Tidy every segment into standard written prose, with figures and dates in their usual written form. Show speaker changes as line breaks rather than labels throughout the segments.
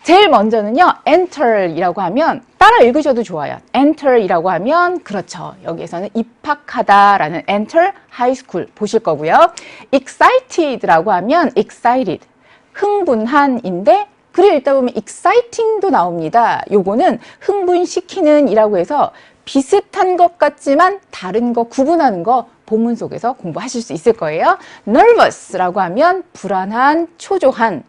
제일 먼저는요, enter이라고 하면 따라 읽으셔도 좋아요. enter이라고 하면 그렇죠. 여기에서는 입학하다라는 enter high school 보실 거고요. excited라고 하면 excited, 흥분한인데 글을 읽다 보면 exciting도 나옵니다. 요거는 흥분시키는 이라고 해서 비슷한 것 같지만 다른 거 구분하는 거 본문 속에서 공부하실 수 있을 거예요. nervous라고 하면 불안한, 초조한.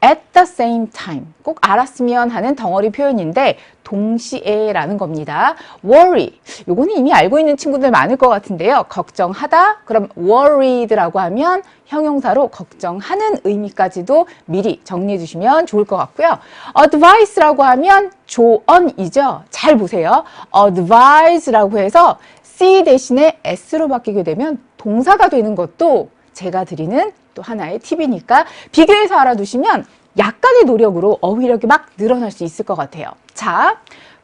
at the same time 꼭 알았으면 하는 덩어리 표현인데 동시에 라는 겁니다. worry 요거는 이미 알고 있는 친구들 많을 것 같은데요. 걱정하다 그럼 worried라고 하면 형용사로 걱정하는 의미까지도 미리 정리해 주시면 좋을 것 같고요. advice라고 하면 조언이죠. 잘 보세요. advise라고 해서 C 대신에 S로 바뀌게 되면 동사가 되는 것도 제가 드리는 또 하나의 팁이니까 비교해서 알아두시면 약간의 노력으로 어휘력이 막 늘어날 수 있을 것 같아요. 자,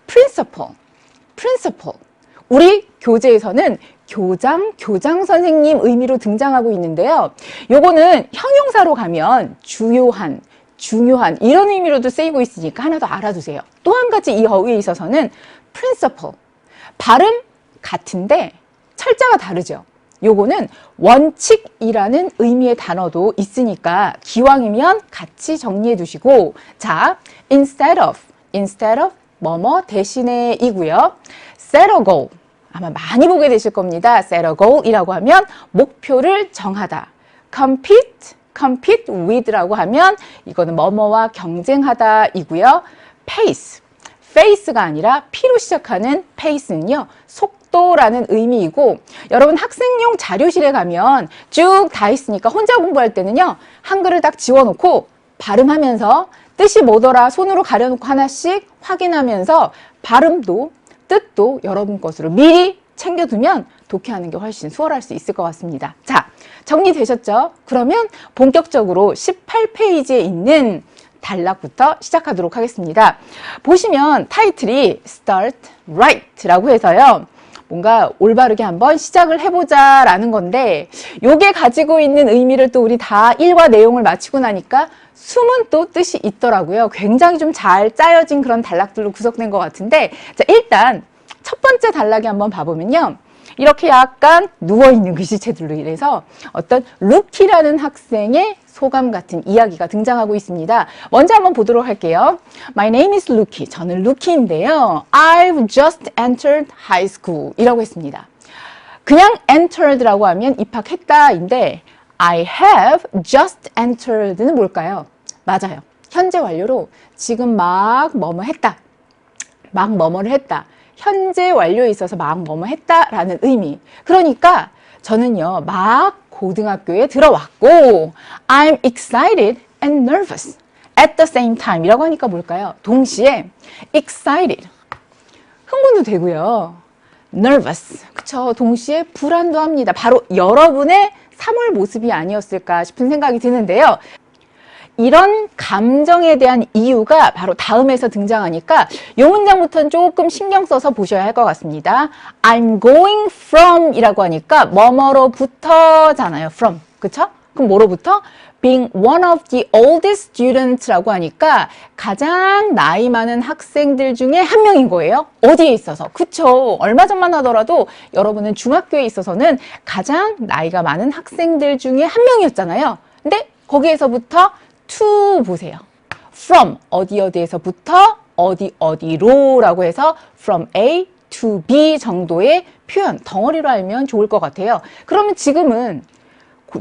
principal. 우리 교재에서는 교장 선생님 의미로 등장하고 있는데요. 요거는 형용사로 가면 중요한 이런 의미로도 쓰이고 있으니까 하나 더 알아두세요. 또 한 가지 이 어휘에 있어서는 principal. 발음 같은데 철자가 다르죠. 요거는 원칙이라는 의미의 단어도 있으니까 기왕이면 같이 정리해 두시고 자, instead of 뭐뭐 대신에 이고요. set a goal 아마 많이 보게 되실 겁니다. set a goal 이라고 하면 목표를 정하다. compete with라고 하면 이거는 뭐뭐와 경쟁하다 이고요. pace가 아니라 P로 시작하는 pace는요. 속도라는 의미이고 여러분 학생용 자료실에 가면 쭉 다 있으니까 혼자 공부할 때는요. 한글을 딱 지워놓고 발음하면서 뜻이 뭐더라 손으로 가려놓고 하나씩 확인하면서 발음도 뜻도 여러분 것으로 미리 챙겨두면 독해하는 게 훨씬 수월할 수 있을 것 같습니다. 자, 정리되셨죠? 그러면 본격적으로 18페이지에 있는 단락부터 시작하도록 하겠습니다. 보시면 타이틀이 Start Right라고 해서요. 뭔가 올바르게 한번 시작을 해보자 라는 건데 요게 가지고 있는 의미를 또 우리 다 일과 내용을 마치고 나니까 숨은 또 뜻이 있더라고요. 굉장히 좀 잘 짜여진 그런 단락들로 구성된 것 같은데 자, 일단 첫 번째 단락에 한번 봐보면요. 이렇게 약간 누워있는 글씨체들로 인해서 어떤 루키라는 학생의 소감 같은 이야기가 등장하고 있습니다. 먼저 한번 보도록 할게요. My name is Lucky. 저는 루키인데요. I've just entered high school 이라고 했습니다. 그냥 entered라고 하면 입학했다인데 I have just entered는 뭘까요? 맞아요. 현재 완료로 지금 막 뭐뭐 했다. 막 뭐뭐를 했다. 현재 완료에 있어서 막 뭐뭐 했다라는 의미. 그러니까 저는요. 막 고등학교에 들어왔고 I'm excited and nervous at the same time 이라고 하니까 뭘까요? 동시에 excited 흥분도 되고요. nervous 그쵸? 동시에 불안도 합니다. 바로 여러분의 3월 모습이 아니었을까 싶은 생각이 드는데요. 이런 감정에 대한 이유가 바로 다음에서 등장하니까 이 문장부터는 조금 신경 써서 보셔야 할 것 같습니다. I'm going from 이라고 하니까 뭐뭐로부터잖아요. from. 그쵸? 그럼 뭐로부터? Being one of the oldest students라고 하니까 가장 나이 많은 학생들 중에 한 명인 거예요. 어디에 있어서? 그쵸? 얼마 전만 하더라도 여러분은 중학교에 있어서는 가장 나이가 많은 학생들 중에 한 명이었잖아요. 근데 거기에서부터 to 보세요. from 어디에서부터 어디로 라고 해서 from A to B 정도의 표현 덩어리로 알면 좋을 것 같아요. 그러면 지금은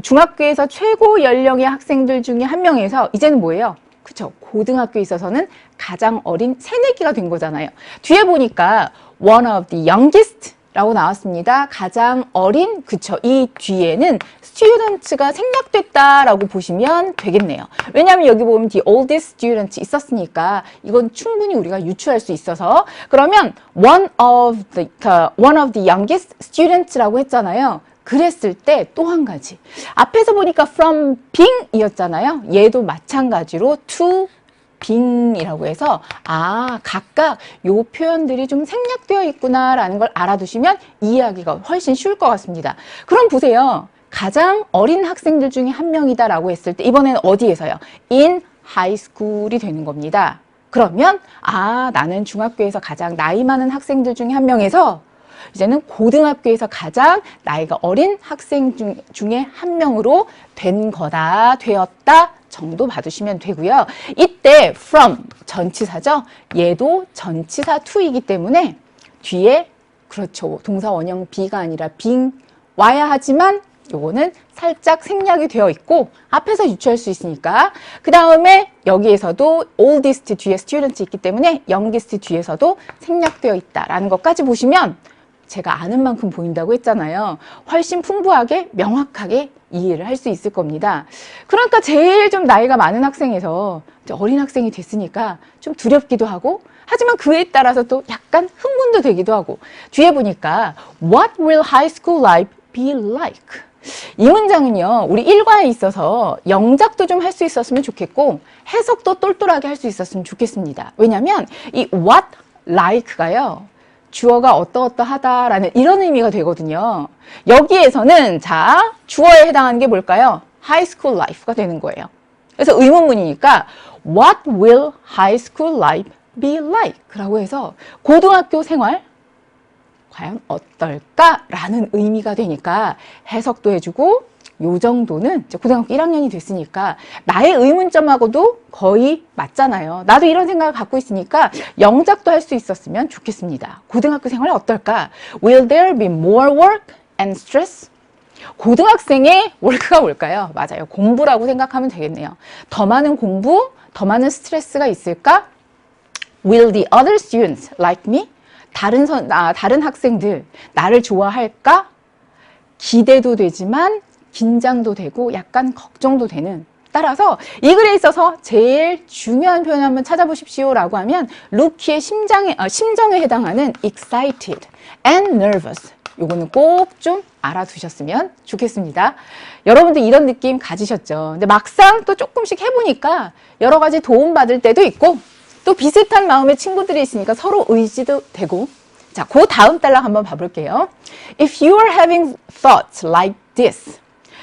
중학교에서 최고 연령의 학생들 중에 한 명에서 이제는 뭐예요? 그쵸? 고등학교에 있어서는 가장 어린 새내기가 된 거잖아요. 뒤에 보니까 one of the youngest 라고 나왔습니다. 가장 어린, 그쵸. 이 뒤에는 students가 생략됐다라고 보시면 되겠네요. 왜냐하면 여기 보면 the oldest student 있었으니까 이건 충분히 우리가 유추할 수 있어서 그러면 one of the youngest students라고 했잖아요. 그랬을 때 또 한 가지. 앞에서 보니까 from being 이었잖아요. 얘도 마찬가지로 to being이라고 해서 각각 요 표현들이 좀 생략되어 있구나라는 걸 알아두시면 이해하기가 훨씬 쉬울 것 같습니다. 그럼 보세요. 가장 어린 학생들 중에 한 명이다라고 했을 때 이번에는 어디에서요? in high school이 되는 겁니다. 그러면 나는 중학교에서 가장 나이 많은 학생들 중에 한 명에서 이제는 고등학교에서 가장 나이가 어린 학생 중에 한 명으로 된 거다, 되었다 정도 봐두시면 되고요. 이때 from 전치사죠. 얘도 전치사 to이기 때문에 뒤에 그렇죠. 동사 원형 be가 아니라 being 와야 하지만 요거는 살짝 생략이 되어 있고 앞에서 유추할 수 있으니까 그 다음에 여기에서도 oldest 뒤에 student 있기 때문에 youngest 뒤에서도 생략되어 있다라는 것까지 보시면 제가 아는 만큼 보인다고 했잖아요. 훨씬 풍부하게 명확하게 이해를 할 수 있을 겁니다. 그러니까 제일 좀 나이가 많은 학생에서 어린 학생이 됐으니까 좀 두렵기도 하고 하지만 그에 따라서 또 약간 흥분도 되기도 하고 뒤에 보니까 What will high school life be like? 이 문장은요, 우리 일과에 있어서 영작도 좀 할 수 있었으면 좋겠고 해석도 똘똘하게 할 수 있었으면 좋겠습니다. 왜냐하면 이 what like가요, 주어가 어떠어떠하다라는 이런 의미가 되거든요. 여기에서는 자, 주어에 해당하는 게 뭘까요? high school life가 되는 거예요. 그래서 의문문이니까 What will high school life be like? 라고 해서 고등학교 생활 과연 어떨까라는 의미가 되니까 해석도 해주고 요 정도는 이제 고등학교 1학년이 됐으니까 나의 의문점하고도 거의 맞잖아요. 나도 이런 생각을 갖고 있으니까 영작도 할 수 있었으면 좋겠습니다. 고등학교 생활 어떨까? Will there be more work and stress? 고등학생의 work가 뭘까요? 맞아요. 공부라고 생각하면 되겠네요. 더 많은 공부, 더 많은 스트레스가 있을까? Will the other students like me? 다른 학생들 나를 좋아할까? 기대도 되지만 긴장도 되고 약간 걱정도 되는. 따라서 이 글에 있어서 제일 중요한 표현 한번 찾아보십시오 라고 하면 루키의 심정에 해당하는 excited and nervous. 요거는 꼭 좀 알아두셨으면 좋겠습니다. 여러분들 이런 느낌 가지셨죠? 근데 막상 또 조금씩 해보니까 여러 가지 도움받을 때도 있고 또 비슷한 마음의 친구들이 있으니까 서로 의지도 되고. 자, 그 다음 단락 한번 봐볼게요. If you are having thoughts like this,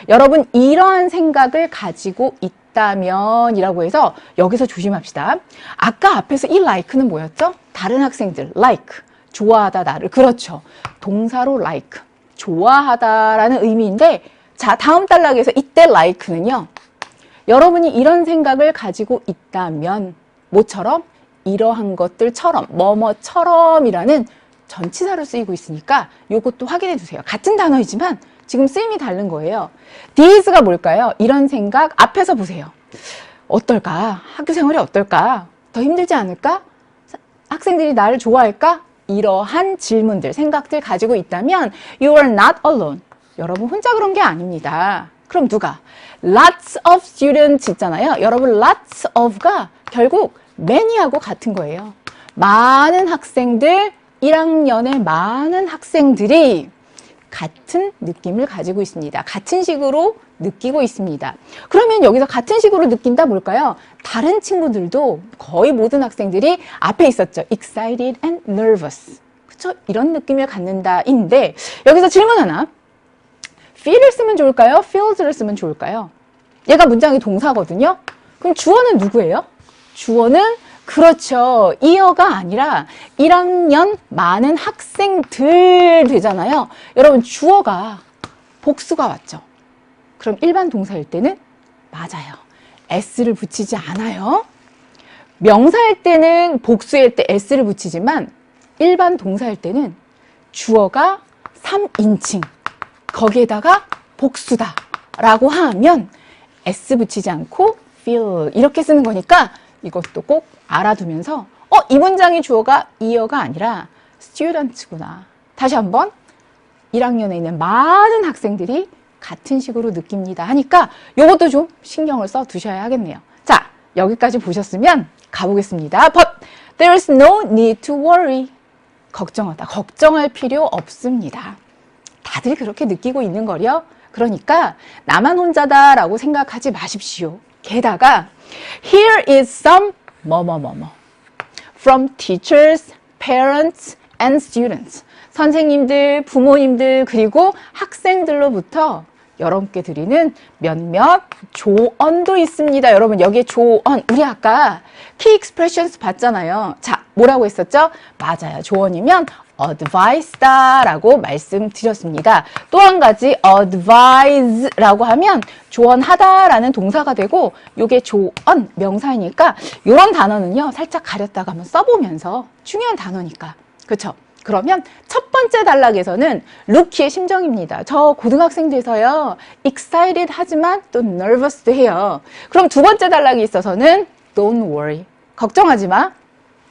여러분 이러한 생각을 가지고 있다면 이라고 해서 여기서 조심합시다. 아까 앞에서 이 like는 뭐였죠? 다른 학생들, like, 좋아하다 나를. 그렇죠. 동사로 like, 좋아하다라는 의미인데 자, 다음 단락에서 이때 like는요. 여러분이 이런 생각을 가지고 있다면 뭐처럼? 이러한 것들처럼, 뭐뭐처럼이라는 전치사로 쓰이고 있으니까 이것도 확인해 두세요. 같은 단어이지만 지금 쓰임이 다른 거예요. these가 뭘까요? 이런 생각 앞에서 보세요. 어떨까? 학교 생활이 어떨까? 더 힘들지 않을까? 학생들이 나를 좋아할까? 이러한 질문들, 생각들 가지고 있다면 you are not alone. 여러분 혼자 그런 게 아닙니다. 그럼 누가? Lots of students 있잖아요. 여러분 lots of가 결국 many하고 같은 거예요. 많은 학생들, 1학년의 많은 학생들이 같은 느낌을 가지고 있습니다. 같은 식으로 느끼고 있습니다. 그러면 여기서 같은 식으로 느낀다 뭘까요? 다른 친구들도 거의 모든 학생들이 앞에 있었죠. excited and nervous. 그쵸? 이런 느낌을 갖는다인데 여기서 질문 하나. feel을 쓰면 좋을까요? feels를 쓰면 좋을까요? 얘가 문장의 동사거든요. 그럼 주어는 누구예요? 주어는 그렇죠. 이어가 아니라 1학년 많은 학생들 되잖아요. 여러분 주어가 복수가 왔죠. 그럼 일반 동사일 때는 맞아요. s를 붙이지 않아요. 명사일 때는 복수일 때 s를 붙이지만 일반 동사일 때는 주어가 3인칭 거기에다가 복수다 라고 하면 s 붙이지 않고 feel 이렇게 쓰는 거니까 이것도 꼭 알아두면서 이 문장의 주어가 이어가 아니라 student구나. 다시 한번 1학년에 있는 많은 학생들이 같은 식으로 느낍니다 하니까 이것도 좀 신경을 써 두셔야 하겠네요. 자, 여기까지 보셨으면 가보겠습니다. But there's no need to worry. 걱정하다. 걱정할 필요 없습니다. 다들 그렇게 느끼고 있는 거려. 그러니까 나만 혼자다라고 생각하지 마십시오. 게다가 here is some 뭐뭐뭐뭐 from teachers, parents and students. 선생님들, 부모님들 그리고 학생들로부터 여러분께 드리는 몇몇 조언도 있습니다. 여러분 여기에 조언, 우리 아까 키 익스프레션스 봤잖아요. 자, 뭐라고 했었죠? 맞아요. 조언이면 advice다 라고 말씀드렸습니다. 또 한 가지 advise 라고 하면 조언하다 라는 동사가 되고 요게 조언 명사이니까 이런 단어는요 살짝 가렸다가 한번 써보면서 중요한 단어니까 그쵸? 그러면 첫 번째 단락에서는 루키의 심정입니다. 저 고등학생 돼서요 excited 하지만 또 nervous도 해요. 그럼 두 번째 단락에 있어서는 don't worry 걱정하지 마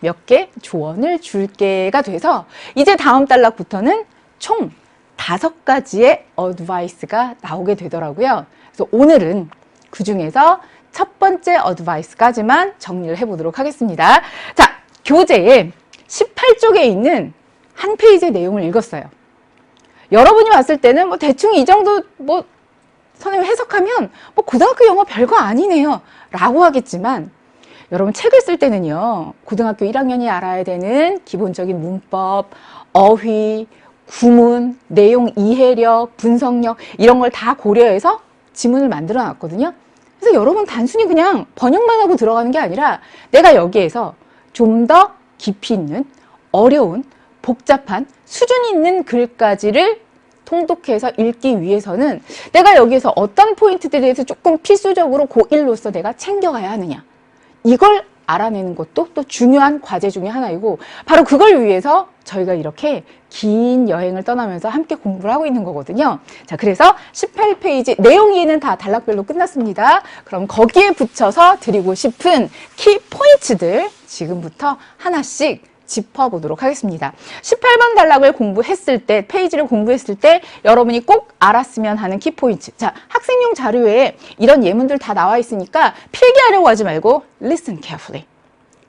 몇 개 조언을 줄게가 돼서 이제 다음 단락부터는 총 5가지의 어드바이스가 나오게 되더라고요. 그래서 오늘은 그 중에서 첫 번째 어드바이스까지만 정리를 해보도록 하겠습니다. 자, 교재에 18쪽에 있는 한 페이지의 내용을 읽었어요. 여러분이 봤을 때는 뭐 대충 이 정도 뭐 선생님 해석하면 뭐 고등학교 영어 별거 아니네요 라고 하겠지만 여러분 책을 쓸 때는요 고등학교 1학년이 알아야 되는 기본적인 문법, 어휘, 구문, 내용 이해력, 분석력 이런 걸 다 고려해서 지문을 만들어 놨거든요. 그래서 여러분 단순히 그냥 번역만 하고 들어가는 게 아니라 내가 여기에서 좀 더 깊이 있는 어려운 복잡한 수준 있는 글까지를 통독해서 읽기 위해서는 내가 여기에서 어떤 포인트들에 대해서 조금 필수적으로 고1로서 내가 챙겨가야 하느냐 이걸 알아내는 것도 또 중요한 과제 중에 하나이고 바로 그걸 위해서 저희가 이렇게 긴 여행을 떠나면서 함께 공부를 하고 있는 거거든요. 자, 그래서 18페이지 내용 이해는 다 단락별로 끝났습니다. 그럼 거기에 붙여서 드리고 싶은 키 포인트들 지금부터 하나씩 짚어보도록 하겠습니다. 18번 단락을 공부했을 때, 페이지를 공부했을 때 여러분이 꼭 알았으면 하는 키포인트. 자, 학생용 자료에 이런 예문들 다 나와 있으니까 필기하려고 하지 말고 listen carefully.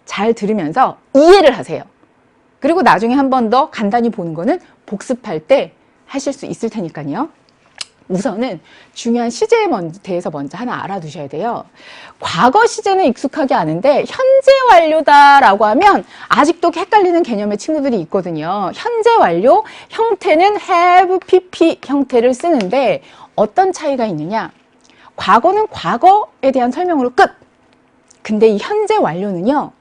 잘 들으면서 이해를 하세요. 그리고 나중에 한 번 더 간단히 보는 거는 복습할 때 하실 수 있을 테니까요. 우선은 중요한 시제에 대해서 먼저 하나 알아두셔야 돼요. 과거 시제는 익숙하게 아는데 현재 완료다라고 하면 아직도 헷갈리는 개념의 친구들이 있거든요. 현재 완료 형태는 have, pp 형태를 쓰는데 어떤 차이가 있느냐? 과거는 과거에 대한 설명으로 끝! 근데 이 현재 완료는요.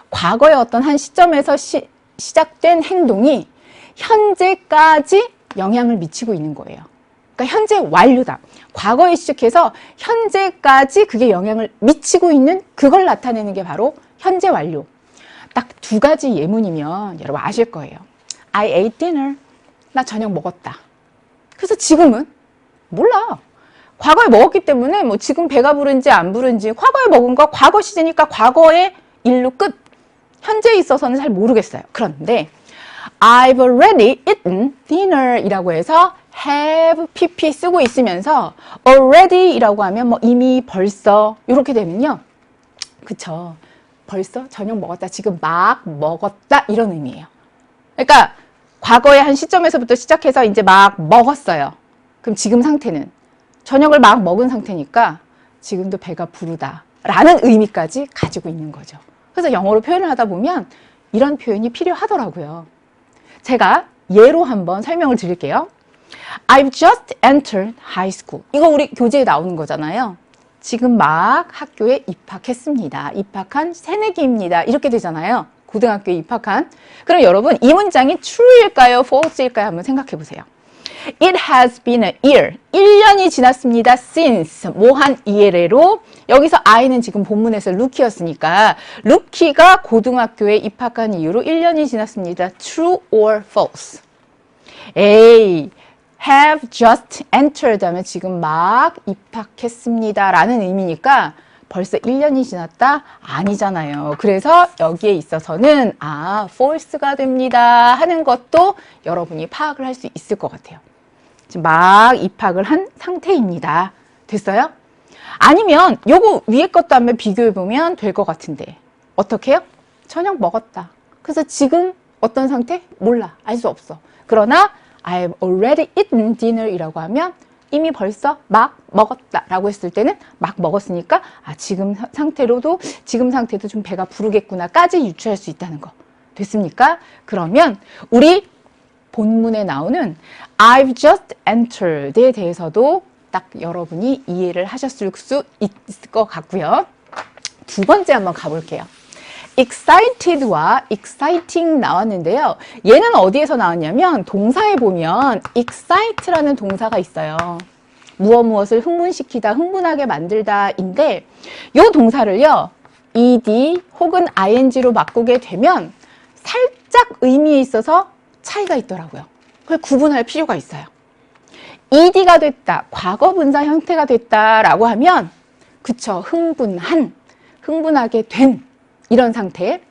과거의 어떤 한 시점에서 시작된 행동이 현재까지 영향을 미치고 있는 거예요. 그러니까 현재 완료다. 과거에 시작해서 현재까지 그게 영향을 미치고 있는 그걸 나타내는 게 바로 현재 완료. 딱 2가지 예문이면 여러분 아실 거예요. I ate dinner. 나 저녁 먹었다. 그래서 지금은 몰라. 과거에 먹었기 때문에 뭐 지금 배가 부른지 안 부른지 과거에 먹은 거 과거 시제니까 과거의 일로 끝. 현재에 있어서는 잘 모르겠어요. 그런데 I've already eaten dinner 이라고 해서 have, pp 쓰고 있으면서 already 이라고 하면 뭐 이미 벌써 이렇게 되면요. 그쵸. 벌써 저녁 먹었다. 지금 막 먹었다. 이런 의미예요. 그러니까 과거의 한 시점에서부터 시작해서 이제 막 먹었어요. 그럼 지금 상태는 저녁을 막 먹은 상태니까 지금도 배가 부르다. 라는 의미까지 가지고 있는 거죠. 그래서 영어로 표현을 하다 보면 이런 표현이 필요하더라고요. 제가 예로 한번 설명을 드릴게요. I've just entered high school. 이거 우리 교재에 나오는 거잖아요. 지금 막 학교에 입학했습니다. 입학한 새내기입니다. 이렇게 되잖아요. 고등학교에 입학한. 그럼 여러분 이 문장이 true일까요? false일까요? 한번 생각해 보세요. It has been a year. 1년이 지났습니다. since 뭐한 이래로 여기서 I는 지금 본문에서 루키였으니까 루키가 고등학교에 입학한 이후로 1년이 지났습니다. True or false? A. have just entered 하면 지금 막 입학했습니다. 라는 의미니까 벌써 1년이 지났다? 아니잖아요. 그래서 여기에 있어서는 false가 됩니다. 하는 것도 여러분이 파악을 할 수 있을 것 같아요. 지금 막 입학을 한 상태입니다. 됐어요? 아니면 요거 위에 것도 한번 비교해보면 될 것 같은데 어떻게 해요? 저녁 먹었다. 그래서 지금 어떤 상태? 몰라. 알 수 없어. 그러나 I have already eaten dinner 이라고 하면 이미 벌써 막 먹었다 라고 했을 때는 막 먹었으니까 지금 상태도 좀 배가 부르겠구나 까지 유추할 수 있다는 거. 됐습니까? 그러면 우리 본문에 나오는 I've just entered에 대해서도 딱 여러분이 이해를 하셨을 수 있을 것 같고요. 두 번째 한번 가볼게요. excited와 exciting 나왔는데요. 얘는 어디에서 나왔냐면 동사에 보면 excite라는 동사가 있어요. 무엇을 흥분시키다, 흥분하게 만들다인데 이 동사를요. ed 혹은 ing로 바꾸게 되면 살짝 의미에 있어서 차이가 있더라고요. 그걸 구분할 필요가 있어요. ed가 됐다, 과거분사 형태가 됐다라고 하면 그쵸, 흥분하게 된 이런 상태.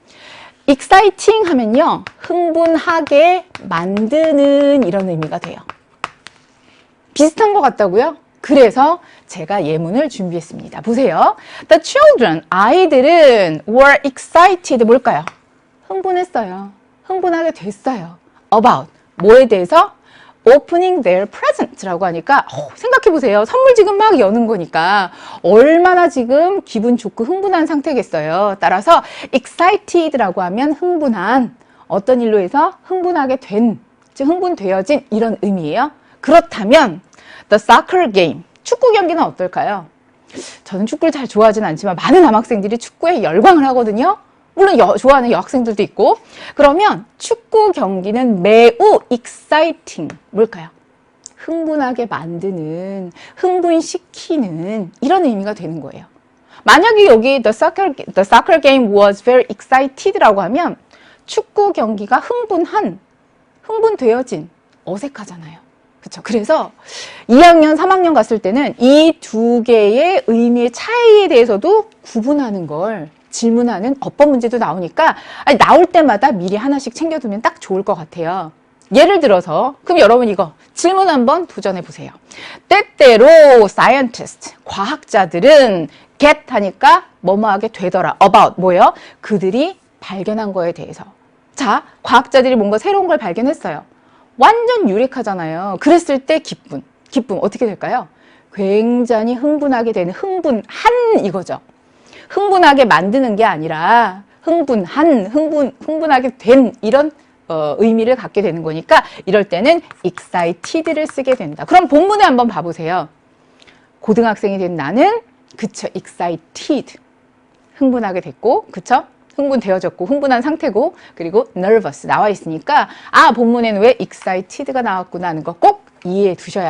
exciting 하면요, 흥분하게 만드는 이런 의미가 돼요. 비슷한 것 같다고요? 그래서 제가 예문을 준비했습니다. 보세요. The children, 아이들은 were excited, 뭘까요? 흥분했어요. 흥분하게 됐어요. About, 뭐에 대해서? Opening their present라고 하니까 생각해보세요. 선물 지금 막 여는 거니까 얼마나 지금 기분 좋고 흥분한 상태겠어요. 따라서 excited라고 하면 흥분한, 어떤 일로 해서 흥분하게 된, 즉 흥분되어진 이런 의미예요. 그렇다면 the soccer game, 축구 경기는 어떨까요? 저는 축구를 잘 좋아하진 않지만 많은 남학생들이 축구에 열광을 하거든요. 물론 좋아하는 여학생들도 있고. 그러면 축구 경기는 매우 exciting, 뭘까요? 흥분하게 만드는, 흥분시키는 이런 의미가 되는 거예요. 만약에 여기 the soccer game was very excited라고 하면 축구 경기가 흥분되어진, 어색하잖아요. 그렇죠? 그래서 2학년, 3학년 갔을 때는 이 두 개의 의미의 차이에 대해서도 구분하는 걸 질문하는 어법 문제도 나오니까 나올 때마다 미리 하나씩 챙겨두면 딱 좋을 것 같아요. 예를 들어서 그럼 여러분 이거 질문 한번 도전해 보세요. 때때로 scientist, 과학자들은 get 하니까 뭐뭐하게 되더라. about, 뭐예요? 그들이 발견한 거에 대해서. 자, 과학자들이 뭔가 새로운 걸 발견했어요. 완전 유력하잖아요. 그랬을 때 기쁨 어떻게 될까요? 굉장히 흥분하게 되는, 흥분한 이거죠. 흥분하게 만드는 게 아니라 흥분하게 된 이런 의미를 갖게 되는 거니까 이럴 때는 excited를 쓰게 된다. 그럼 본문에 한번 봐보세요. 고등학생이 된 나는 그쵸, excited, 흥분하게 됐고, 그쵸? 흥분되어졌고, 흥분한 상태고, 그리고 nervous 나와 있으니까 본문에는 왜 excited가 나왔구나 하는 거 꼭 이해해 두셔야